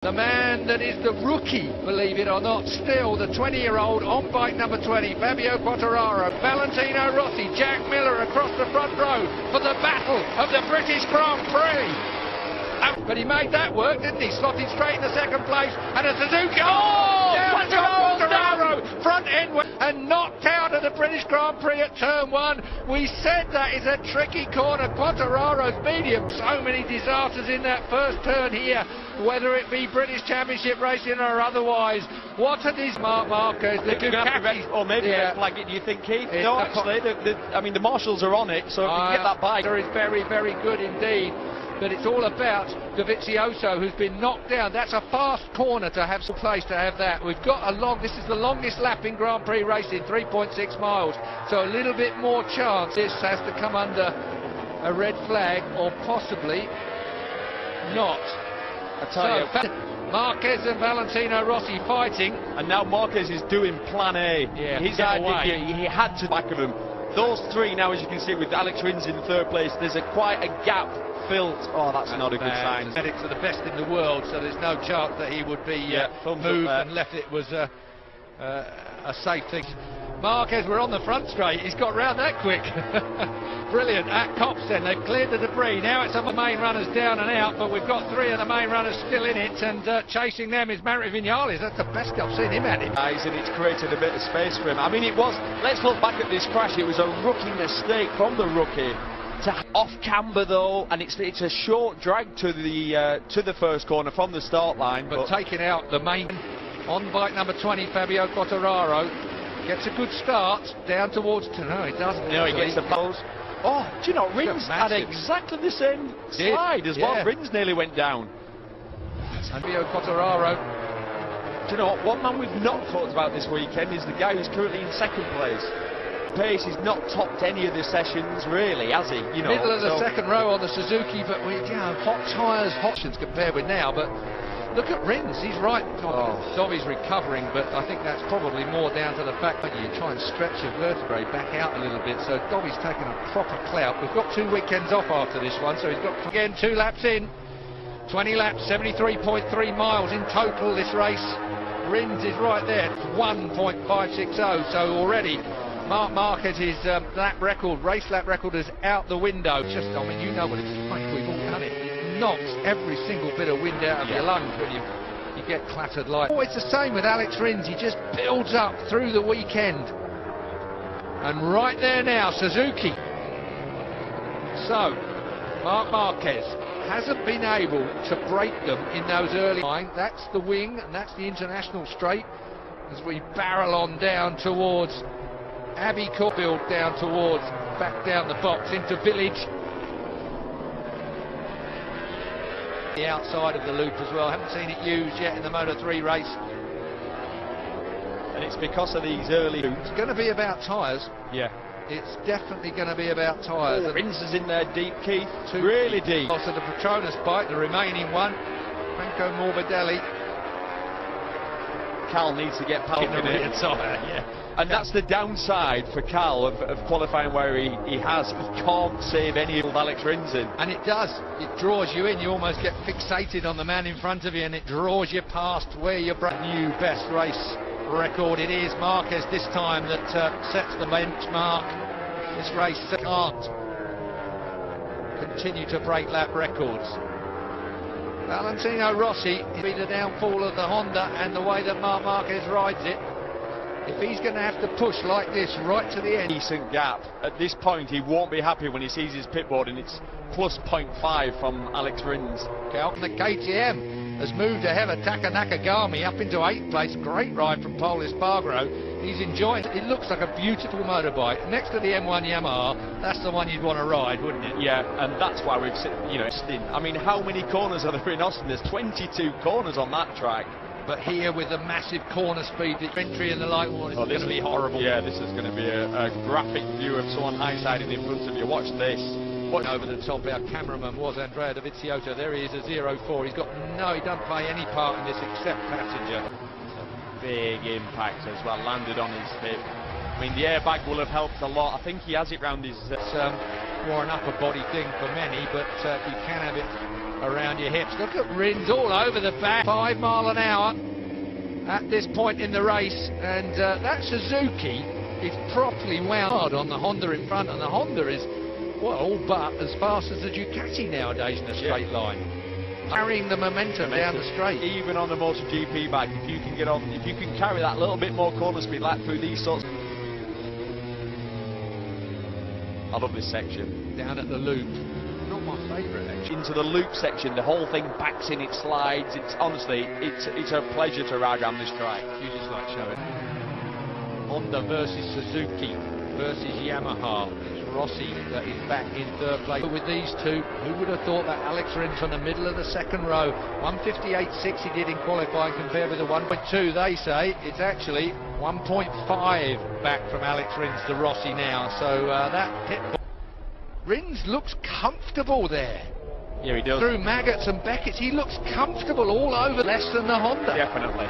The man that is the rookie, believe it or not, still the 20-year-old on bike number 20, Fabio Quartararo, Valentino Rossi, Jack Miller across the front row for the battle of the British Grand Prix. But he made that work, didn't he? Slotted straight in the second place, and a Suzuki. Oh! Quartararo, front end, and knocked out of the British Grand Prix at turn 1. We said that is a tricky corner. Quartararo's medium. So many disasters in that first turn here, whether it be British Championship racing or otherwise. What a Marques, the Ducati. Or maybe red flag it, do you think, Keith? No, actually, I mean, the marshals are on it, so if you can get that bike. Is very, very good indeed. But it's all about Dovizioso, who's been knocked down. That's a fast corner to have some place to have that. We've got this is the longest lap in Grand Prix racing, 3.6 miles. So a little bit more chance. This has to come under a red flag, or possibly not. I tell you, Marques and Valentino Rossi fighting. And now Marques is doing plan A. Yeah, his idea, he had to back of them. Those three now, as you can see, with Alex Rins in third place, there's quite a gap filled. Oh, that's not a good sign. Medics are the best in the world, so there's no chance that he would be moved unless it was a safe thing. Marques, we're on the front straight. He's got round that quick. Brilliant. At Cops then, they've cleared the debris. Now it's on the main runners down and out, but we've got three of the main runners still in it, and chasing them is Mario Vinales. That's the best I've seen him at it. And it's created a bit of space for him. I mean, let's look back at this crash. It was a rookie mistake from the rookie. Off camber though, and it's a short drag to the first corner from the start line. But taking out the main on bike number 20, Fabio Quartararo. Gets a good start down towards. No, he doesn't. No, he gets the balls. Oh, do you know, Rins had exactly the same slide as well. Rins nearly went down. Fabio Quartararo. Do you know what? One man we've not talked about this weekend is the guy who's currently in second place. Pace has not topped any of the sessions, really, has he? You know, middle of the second row on the Suzuki, but hot tyres, options compared with now. But look at Rins, he's right. Dobby's recovering, but I think that's probably more down to the fact that you try and stretch your vertebrae back out a little bit. So Dobby's taken a proper clout. We've got 2 weekends off after this one, so he's got again 2 laps in. 20 laps, 73.3 miles in total this race. Rins is right there, 1.560. So already Marques' race lap record is out the window. I mean, you know what it's like, we've all done it. It knocks every single bit of wind out of your lungs when you get clattered like. Oh, it's the same with Alex Rins. He just builds up through the weekend. And right there now, Suzuki. So, Marques hasn't been able to break them in those early lines. That's the wing, and that's the international straight. As we barrel on down towards Abbey Corfield, back down the box into Village. The outside of the loop as well. Haven't seen it used yet in the Moto3 race. And it's because of these early loops. It's going to be about tyres. Yeah. It's definitely going to be about tyres. Rins is in there deep, Keith. Really deep. Also the Petronas bike, the remaining one. Franco Morbidelli. Cal needs to get power in it. And that's the downside for Cal of qualifying where he can't save any of Alex Rins in. And it does. It draws you in. You almost get fixated on the man in front of you, and it draws you past where your new best race record. It is Marques this time that sets the benchmark. This race can't continue to break lap records. Valentino Rossi will be the downfall of the Honda and the way that Marques rides it. If he's going to have to push like this right to the end. Decent gap. At this point, he won't be happy when he sees his pit board, and it's plus 0.5 from Alex Rins. The KTM has moved ahead of Taka Nakagami up into 8th place. Great ride from Pol Espargaro. He's enjoying it. It looks like a beautiful motorbike. Next to the M1 Yamaha, that's the one you'd want to ride, wouldn't it? Yeah, and that's why we've seen, Austin. I mean, how many corners are there in Austin? There's 22 corners on that track. But here with the massive corner speed, the entry and the light wall, this is going to be horrible. Yeah, this is going to be a graphic view of someone high-siding in front of you. Watch this. Over the top, our cameraman was Andrea Dovizioso. There he is, a 0-4. He doesn't play any part in this except passenger. Big impact as well, landed on his hip. I mean, the airbag will have helped a lot. I think he has it round his... It's more an upper body thing for many, but you can have it around your hips. Look at Rins all over the back, 5 miles an hour at this point in the race, and that Suzuki is properly wound hard on the Honda in front, and the Honda is, well, all but as fast as the Ducati nowadays in a straight line, carrying the momentum down the straight. Even on the MotoGP bike, if you can get on, if you can carry that little bit more corner speed like through these sorts. I love this section. Down at the loop. Not my favourite actually. Into the loop section, the whole thing backs in, it slides. It's honestly, it's a pleasure to ride around this track. You just like showing. Honda versus Suzuki versus Yamaha. It's Rossi that is back in third place. With these two, who would have thought that Alex Rins from the middle of the second row, 158.6 he did in qualifying compared with the 1.2 they say. It's actually 1.5 back from Alex Rins to Rossi now. So that pit. Rins looks comfortable there. Yeah, he does. Through Maggots and Beckett's, he looks comfortable all over, less than the Honda. Definitely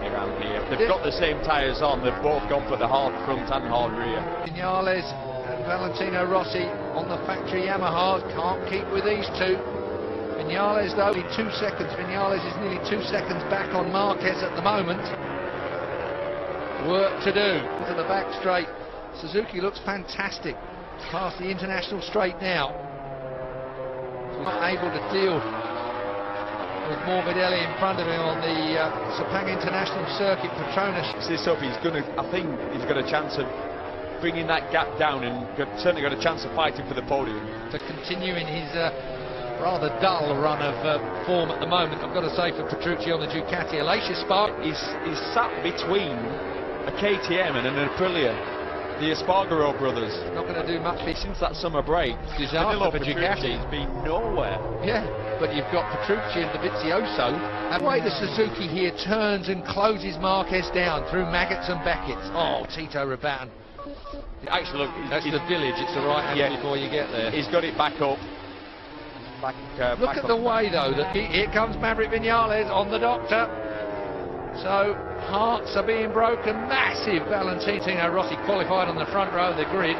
around here. They've got the same tyres on, they've both gone for the hard front and hard rear. Viñales and Valentino Rossi on the factory Yamaha can't keep with these two. Viñales though, in 2 seconds. Viñales is nearly 2 seconds back on Marquez at the moment. Work to do. To the back straight. Suzuki looks fantastic. Past the international straight now. Not able to deal with Morbidelli in front of him on the Sepang International Circuit. Petronas. This up, I think he's got a chance of bringing that gap down, and certainly got a chance of fighting for the podium. To continue in his rather dull run of form at the moment, I've got to say, for Petrucci on the Ducati. Alicia Spark is sat between a KTM and an Aprilia. The Espargaro brothers. Not going to do much since that summer break. Disaster for Ducati. Has been nowhere. Yeah, but you've got Petrucci and Dovizioso. And the way the Suzuki here turns and closes Marquez down through Maggots and Beckett's. Oh, Tito Rabat. Actually, look, that's the village. It's the right hand before you get there. He's got it back up. Look at the way though that here comes Maverick Viñales on the doctor. So hearts are being broken. Massive. Valentino Rossi qualified on the front row of the grid.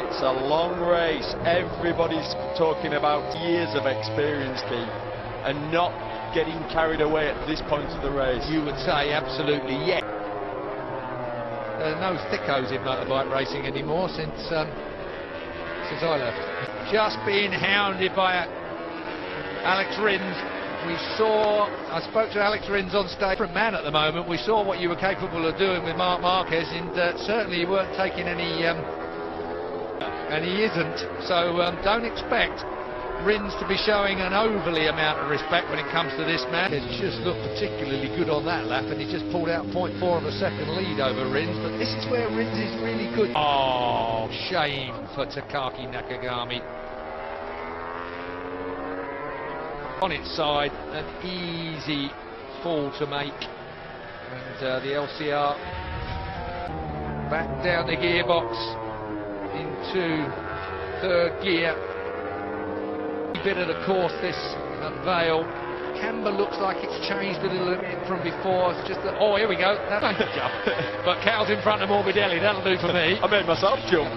It's a long race. Everybody's talking about years of experience, Keith, and not getting carried away at this point of the race. You would say absolutely yes. There are no thickos in motorbike racing anymore since I left. Just being hounded by Alex Rins. We saw, I spoke to Alex Rins on stage, different man at the moment. We saw what you were capable of doing with Marc Marquez, and certainly you weren't taking any, and he isn't. So don't expect Rins to be showing an overly amount of respect when it comes to this man. He just looked particularly good on that lap, and he just pulled out 0.4 of a second lead over Rins. But this is where Rins is really good. Oh, shame for Takaki Nakagami. On its side, an easy fall to make, and the LCR back down the gearbox into third gear. A bit of the course this Vale. Camber looks like it's changed a little bit from before. It's just that, oh, here we go. That's a jump. But Cal's in front of Morbidelli. That'll do for me. I made myself jump.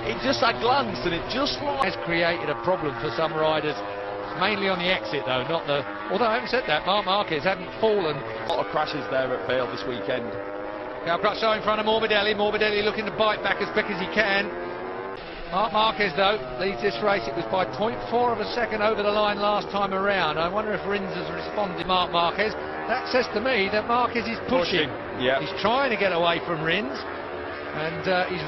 It just, I glanced and it just has created a problem for some riders. Mainly on the exit though, not the... Although I haven't said that, Marc Marquez hadn't fallen. A lot of crashes there at Vale this weekend. Cal Crutchlow in front of Morbidelli. Morbidelli looking to bite back as quick as he can. Marc Marquez though leads this race. It was by 0.4 of a second over the line last time around. I wonder if Rins has responded. Marc Marquez. That says to me that Marquez is pushing. Yeah. He's trying to get away from Rins, and he's...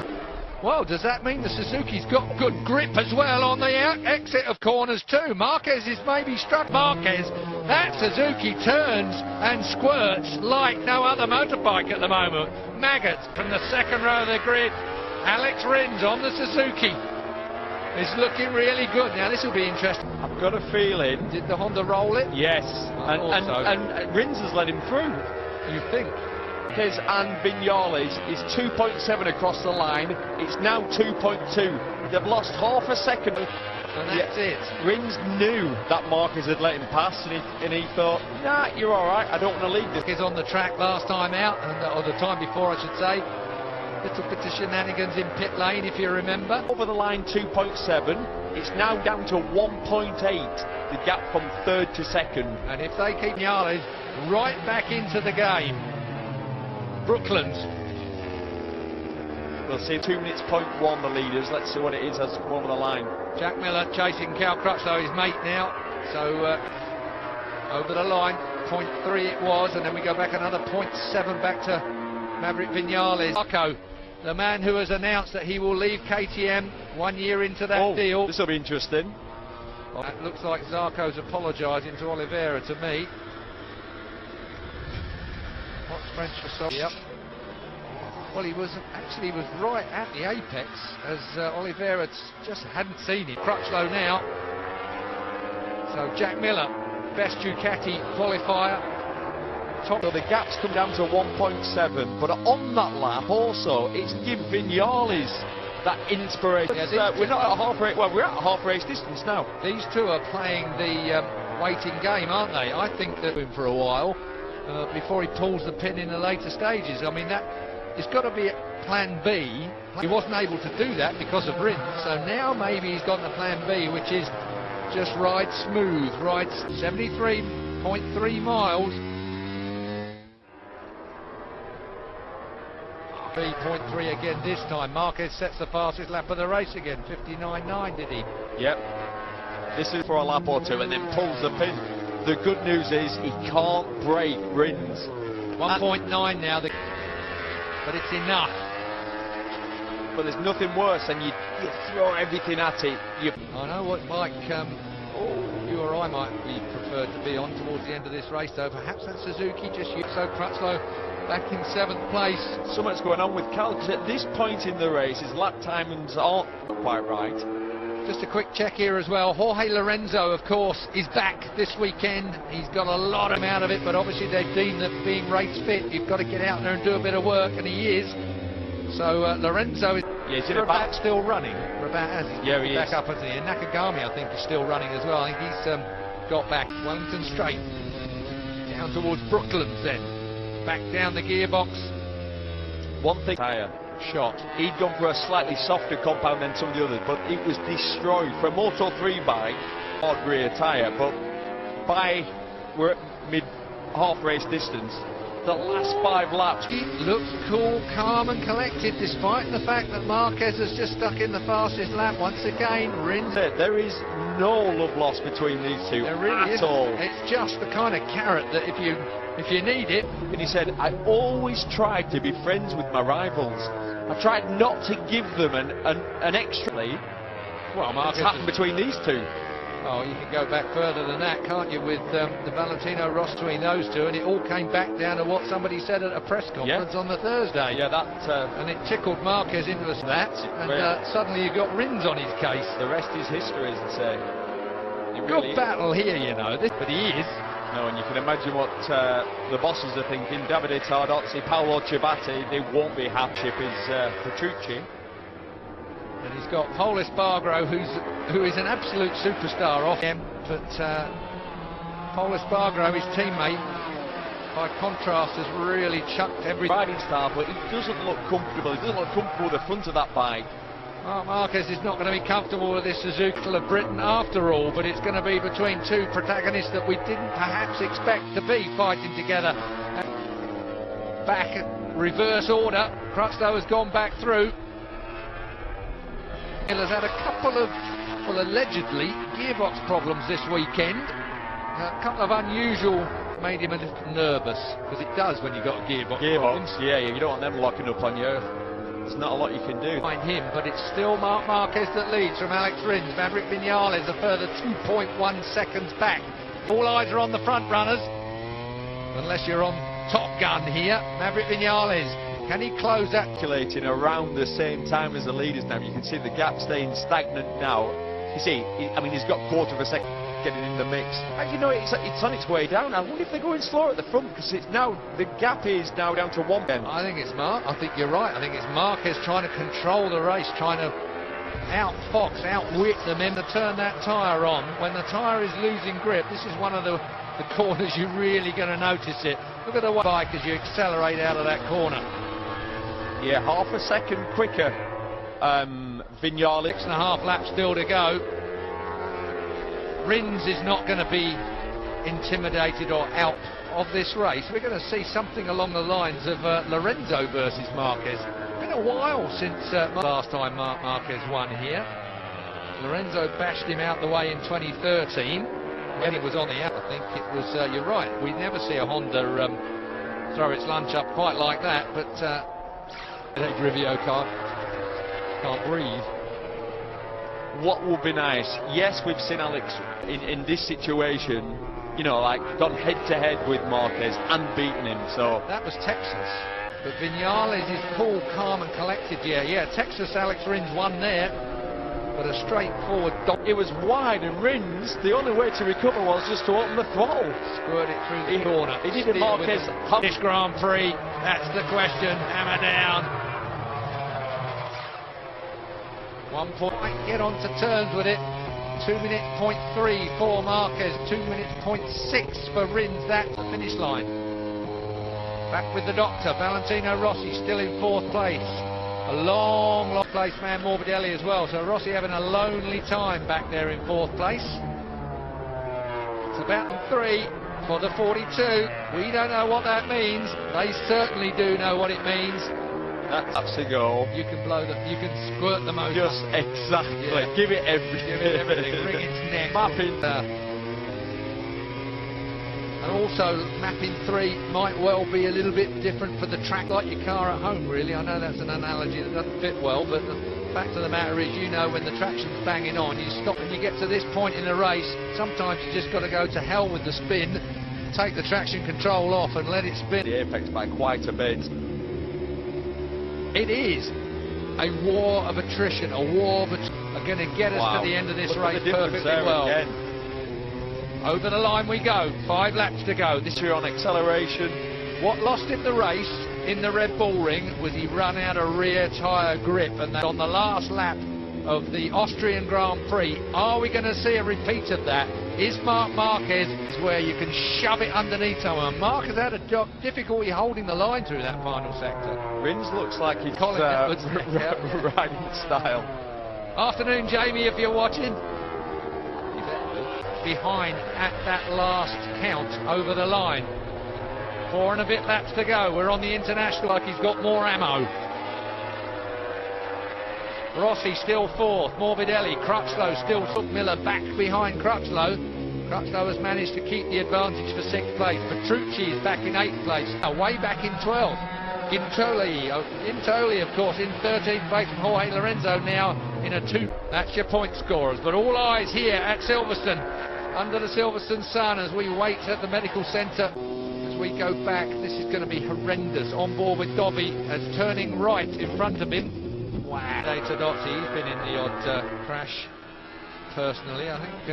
Well, does that mean the Suzuki's got good grip as well on the exit of corners too? Marquez is maybe struck. Marquez, that Suzuki turns and squirts like no other motorbike at the moment. Maggots from the second row of the grid. Alex Rins on the Suzuki. It's looking really good. Now this will be interesting. I've got a feeling. Did the Honda roll it? Yes. And Rins has let him through. You think? And Viñales is 2.7 across the line. It's now 2.2. They've lost half a second. And that's it. Rins knew that Marquez had let him pass, and he thought, nah, you're all right, I don't want to lead this. He's on the track last time out, or the time before I should say. Little bit of shenanigans in pit lane, if you remember. Over the line 2.7, it's now down to 1.8, the gap from third to second. And if they keep Viñales right back into the game, Brooklands. We'll see 2 minutes point 1, the leaders. Let's see what it is as over the line. Jack Miller chasing Cal Crutchlow, his mate now. So over the line, 0.3 it was, and then we go back another 0.7 back to Maverick Viñales. Zarco, the man who has announced that he will leave KTM 1 year into that deal. This will be interesting. Well, it looks like Zarco's apologising to Oliveira to me. What's French for sorry? Yep. Well, he was right at the apex as Oliveira just hadn't seen him. Crutchlow now. So Jack Miller, best Ducati qualifier. So the gaps come down to 1.7, but on that lap also, it's given Viñales that inspiration. Yeah, we're not at half race. Well, we're at half race distance now. These two are playing the waiting game, aren't they? I think they're in for a while before he pulls the pin in the later stages. I mean, that it's got to be plan B. He wasn't able to do that because of rins, so now maybe he's got the plan B, which is just ride smooth, ride 73.3 miles. 3.3 again this time. Marquez sets the fastest lap of the race again. 59.9 did he? Yep. This is for a lap or two and then pulls the pin. The good news is he can't break rins. 1.9 now, but it's enough. But there's nothing worse than you throw everything at it. I know what Mike, you or I might be preferred to be on towards the end of this race, though. Perhaps that Suzuki just used so Crutchlow back in 7th place. So much going on with Cal, because at this point in the race his lap timings aren't quite right. Just a quick check here as well. Jorge Lorenzo, of course, is back this weekend. He's got a lot out of it, but obviously they deem that being race fit, you've got to get out there and do a bit of work, and he is. So Lorenzo is Rabat still running. Rabat has his back up, hasn't he? And Nakagami, I think, is still running as well. I think he's got back. Wellington straight down towards Brooklands then. Back down the gearbox. One thing, tyre shot. He'd gone for a slightly softer compound than some of the others, but it was destroyed for a Moto 3 bike, hard rear tyre. But we're at mid half race distance. The last 5 laps. He looks cool, calm and collected, despite the fact that Marquez has just stuck in the fastest lap once again. Rins. There is no love lost between these two there really at all. It's just the kind of carrot that if you need it. And he said, I always tried to be friends with my rivals. I tried not to give them an extra. Well, Marquez happened between these two. Oh, you can go back further than that, can't you, with the Valentino Ross between those two, and it all came back down to what somebody said at a press conference on the Thursday. Yeah, that... and it tickled Marquez into that, and suddenly you got Rins on his case. The rest is history, as they say. Good battle here, you know, but he is. No, and you can imagine what the bosses are thinking. Davide Tardozzi, Paolo Ciabatti, they won't be happy with Petrucci. And he's got Paul Espargaro, who is an absolute superstar off him, but Paul Espargaro, his teammate, by contrast, has really chucked every riding style, but he doesn't look comfortable. He doesn't look comfortable with the front of that bike. Marc Marquez is not going to be comfortable with this Suzuki of Britain after all, but it's going to be between two protagonists that we didn't perhaps expect to be fighting together. Back at reverse order, Crutchlow has gone back through. Miller's had a couple of, well, allegedly, gearbox problems this weekend. A couple of unusual, made him a little nervous, because it does when you've got gearbox problems. Yeah, you don't want them locking up on you. There's not a lot you can do. Behind him, but it's still Marc Marquez that leads from Alex Rins. Maverick Viñales a further 2.1 seconds back. All eyes are on the front runners, unless you're on Top Gun here. Maverick Viñales, can he close that? Calculating around the same time as the leaders now. You can see the gap staying stagnant now. You see, I mean, he's got quarter of a second getting in the mix. And you know, it's on its way down. I wonder if they're going slower at the front, because it's now, the gap is now down to 1. I think it's Marc. I think you're right. I think it's Marquez trying to control the race, trying to outfox, outwit them in to turn that tyre on. When the tyre is losing grip, this is one of the corners you're really going to notice it. Look at the bike as you accelerate out of that corner. Yeah, half a second quicker. Vignales. 6.5 laps still to go. Rins is not going to be intimidated or out of this race. We're going to see something along the lines of Lorenzo versus Marquez. It's been a while since last time Marquez won here. Lorenzo bashed him out the way in 2013 when he was on the app. I think it was, you're right, we never see a Honda throw its lunch up quite like that, but Grivio can't breathe. What would be nice, yes, we've seen Alex in this situation, you know, like gone head to head with Marquez and beaten him, so. That was Texas, but Vignales is cool, calm and collected. Yeah, Texas, Alex Rins won there, but a straightforward it was wide, and Rins, the only way to recover was just to open the throttle. Squirt it through the corner. He did Marquez. This Grand Prix, that's the question, hammer down. 1 point, get on to terms with it. 2 minutes 0.3 for Marquez, 2 minutes 0.6 for Rins. That's the finish line. Back with the doctor, Valentino Rossi still in 4th place. A long place man, Morbidelli as well. So Rossi having a lonely time back there in 4th place. It's about 3 for the 42. We don't know what that means. They certainly do know what it means. That's a go. You can you can squirt the motor. Just exactly. Yeah. Give it everything. Give it everything. Wring its neck. Mapping. And also, mapping 3 might well be a little bit different for the track, like your car at home, really. I know that's an analogy that doesn't fit well, but the fact of the matter is, you know, when the traction's banging on, you stop and you get to this point in the race, sometimes you just got to go to hell with the spin, take the traction control off and let it spin. The apex by quite a bit. It is a war of attrition, a war of are going to get us to the end of this race perfectly well. Again. Over the line we go, 5 laps to go. This year on acceleration. What lost him the race in the Red Bull Ring was he run out of rear tyre grip, and that on the last lap of the Austrian Grand Prix. Are we going to see a repeat of that? Is Marquez where you can shove it underneath someone? Marquez had a difficulty holding the line through that final sector. Rins looks like he's riding style. Afternoon, Jamie, if you're watching. Behind at that last count over the line. 4 and a bit laps to go. We're on the international like he's got more ammo. Rossi still 4th, Morbidelli, Crutchlow still took Miller back behind Crutchlow. Crutchlow has managed to keep the advantage for 6th place. Petrucci is back in 8th place, way back in 12th. Gintoli, of course, in 13th place, and Jorge Lorenzo now in a 2. That's your point scorers, but all eyes here at Silverstone, under the Silverstone sun, as we wait at the medical centre. As we go back, this is going to be horrendous. On board with Dobby, as turning right in front of him. Wow. Todozzi, he's been in the odd crash personally. I think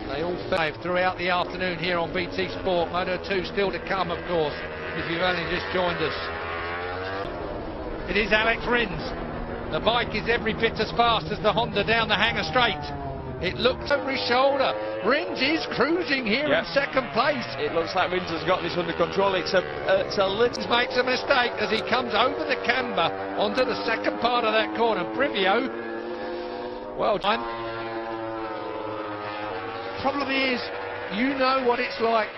they all failed throughout the afternoon here on BT Sport. Moto 2 still to come, of course, if you've only just joined us. It is Alex Rins. The bike is every bit as fast as the Honda down the Hangar Straight. It looks over his shoulder. Rins is cruising here in 2nd place. It looks like Rins has got this under control. It's a little... Makes a mistake as he comes over the camber onto the 2nd part of that corner. Brivio, well done. Problem is, you know what it's like.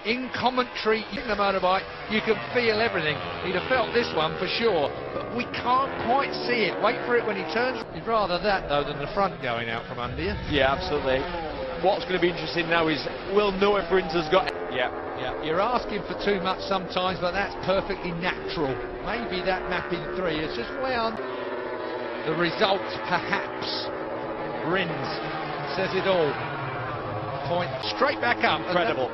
In commentary, in the motorbike, you can feel everything. He'd have felt this one for sure, but we can't quite see it. Wait for it when he turns. You'd rather that, though, than the front going out from under you. Yeah, absolutely. What's going to be interesting now is we'll know if Rins has got... Yeah. You're asking for too much sometimes, but that's perfectly natural. Maybe that mapping 3 is just wound. The results, perhaps. Rins says it all. Point straight back up. Incredible.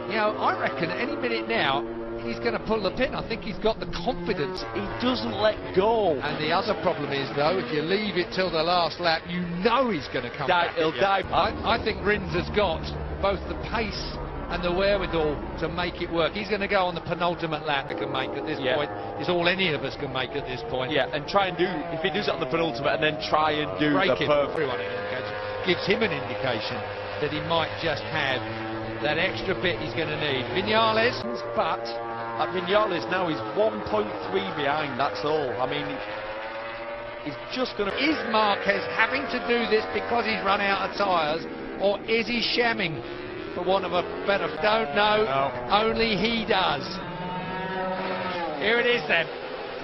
You know, I reckon any minute now he's going to pull the pin. I think he's got the confidence. He doesn't let go. And the other problem is, though, if you leave it till the last lap, you know he's going to come back. He'll die. I think Rins has got both the pace and the wherewithal to make it work. He's going to go on the penultimate lap he can make at this point. It's all any of us can make at this point. Yeah, and try and do, if he does it on the penultimate, and then try and do the perfect. Everyone gives him an indication that he might just have that extra bit he's going to need. Vignales, but Vinales now is 1.3 behind, that's all. I mean, he's just going to... Is Marquez having to do this because he's run out of tyres, or is he shamming, for want of a better... Don't know. No. Only he does. Here it is then.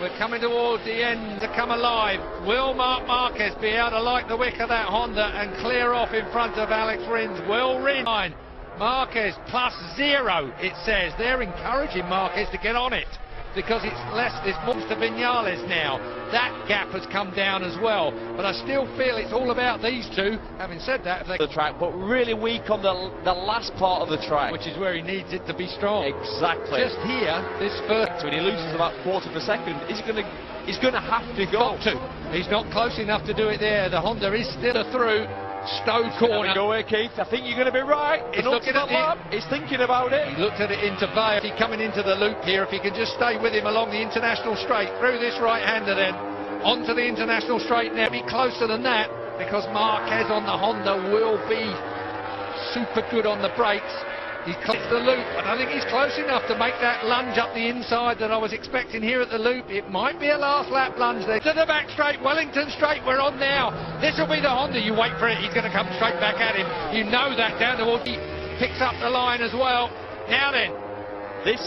We're coming towards the end to come alive. Will Marc Marquez be able to light the wick of that Honda and clear off in front of Alex Rins? Will Rins? Marquez +0, it says. They're encouraging Marquez to get on it because it's more to Vinales now. That gap has come down as well, but I still feel it's all about these two. Having said that, if they... the track, but really weak on the last part of the track, which is where he needs it to be strong. Exactly. Just here, this first, when he loses about quarter of a second, he's going to have to go. Got to. He's not close enough to do it there. The Honda is still a through. Stowe corner. Go here, Keith. I think you're going to be right. He's looking at it. He's thinking about it. He looked at it into Vale. He coming into the loop here. If he can just stay with him along the international straight through this right-hander, then onto the international straight now. Be closer than that because Marquez on the Honda will be super good on the brakes. He's close to the loop. I don't think he's close enough to make that lunge up the inside that I was expecting here at the loop. It might be a last lap lunge there. To the back straight, Wellington straight, we're on now. This will be the Honda. You wait for it, he's going to come straight back at him. You know that down towards he picks up the line as well. Now then,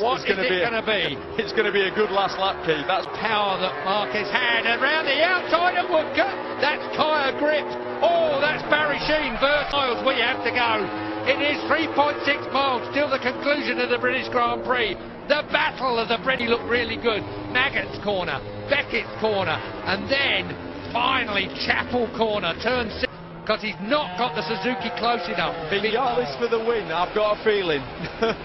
what is it going to be? It's going to be a good last lap, Keith. That's power that Marquez had around the outside of Woodcote. That's tyre grip. Oh, that's Barry Sheen. Verse miles we have to go. It is 3.6 miles till the conclusion of the British Grand Prix. The battle of the British looked really good. Maggott's corner, Beckett's corner, and then finally Chapel corner, turn 6, because he's not got the Suzuki close enough. Vinales for the win, I've got a feeling.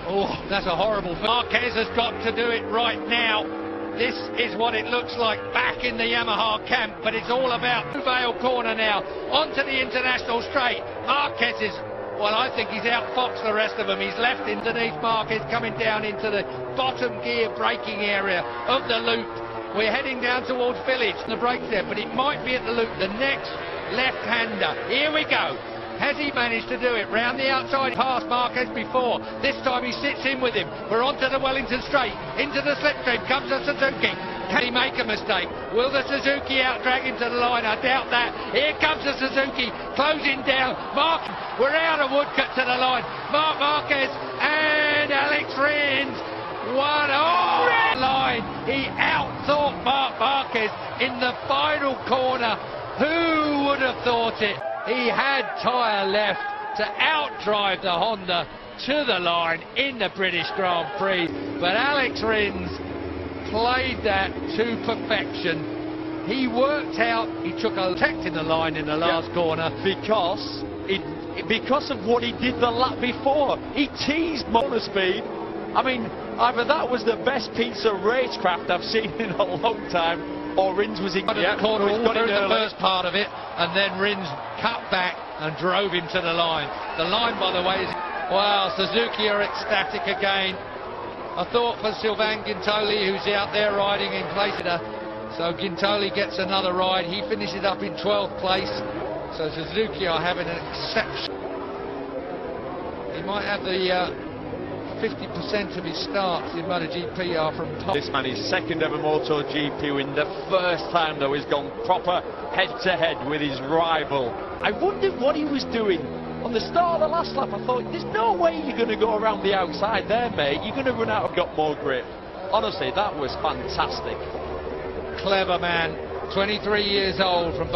Oh, that's a horrible... Marquez has got to do it right now. This is what it looks like back in the Yamaha camp, but it's all about Vale corner now. Onto the international straight. Marquez is... Well, I think he's outfoxed the rest of them. He's left underneath Marquez, coming down into the bottom gear braking area of the loop. We're heading down towards Village, the brakes there, but it might be at the loop. The next left-hander. Here we go. Has he managed to do it? Round the outside, past Marquez before. This time he sits in with him. We're onto the Wellington straight. Into the slipstream comes the Suzuki. Can he make a mistake? Will the Suzuki out-drag him to the line? I doubt that. Here comes the Suzuki, closing down. We're out of Woodcote to the line. Marc Marquez and Alex Rins. Line. He out-thought Marc Marquez in the final corner. Who would have thought it? He had tyre left to outdrive the Honda to the line in the British Grand Prix. But Alex Rins played that to perfection. He worked out, he took a protecting the line in the last corner because of what he did the lap before. He teased motor speed. I mean, either that was the best piece of racecraft I've seen in a long time, or Rins was in the corner all through the first part of it, and then Rins cut back and drove him to the line. The line, by the way, is... Wow, Suzuki are ecstatic again. I thought for Sylvain Gintoli, who's out there riding in place of her. So Gintoli gets another ride. He finishes up in 12th place. So Suzuki are having an exception. He might have the 50% of his starts in MotoGP are from top. This man is second ever MotoGP win. The first time, though, he's gone proper head-to-head with his rival. I wondered what he was doing. On the start of the last lap, I thought, there's no way you're going to go around the outside there, mate. You're going to run out and got more grip. Honestly, that was fantastic. Clever man, 23 years old from